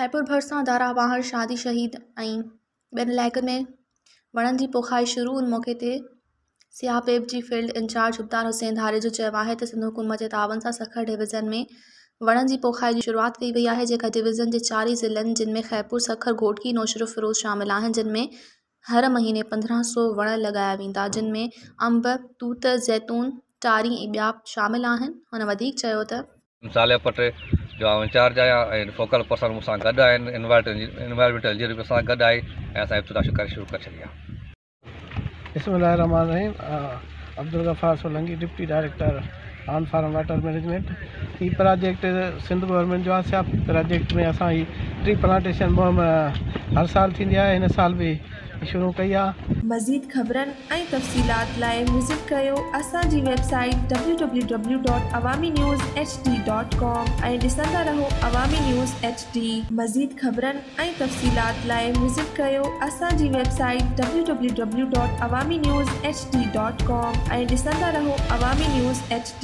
खैपुर भरिसां दाराबाहर शादी शहीद ऐं ॿियनि इलाइक़नि में वणनि जी पोखाई शुरू। उन मौक़े ते सीआरपीएफ जी फील्ड इंचार्ज सुबतार हुसैन धारे जो चयो आहे त सिंध हुकूमत जे तावन सां सखर डिवीज़न में वणनि जी पोखाई जी शुरूआति कई वई आहे, जेका डिवीज़न जे 4 ज़िलनि जिन में खैपुर, सखर, घोटकी, नौशरो फिरोज़ शामिल आहिनि, जिन में हर महीने 1500 वण लॻाया वेंदा, जिन में अंब, तूत, ज़ैतून, टारी ऐं ॿिया शामिल आहिनि। हुन वधीक चयो त सालिया पट जो इंचार्ज आहियां ऐं फोकल पर्सन मूंसां गॾु आहिनि, इन्वायरमेंटल जी सां गॾु आहे ऐं असां इब्तिदा शुरू करे छॾी आहे। बिस्मिल्लाहिर्रहमानिर्रहीम। Abdul Ghaffar Solanki, deputy director on farm water management. ही प्रोजेक्ट सिंध गवर्नमेंट जो आहे। सिया प्रोजेक्ट में असां ही ट्री प्लांटेशन मुहिम हर साल थींदी आहे, हिन साल बि शुरू कई आहे। मज़ीद ख़बरनि ऐं तफ़सीलात लाइ विज़िट कयो असांजी वेबसाइट www.awamiNewsHD.com ऐं ॾिसंदा रहो अवामी न्यूज़ HD। मज़ीद ख़बरनि ऐं तफ़सीलात लाइ विज़िट कयो असांजी वेबसाइट www.awamiNewsHD.com ऐं ॾिसंदा रहो अवामी न्यूज़ HD।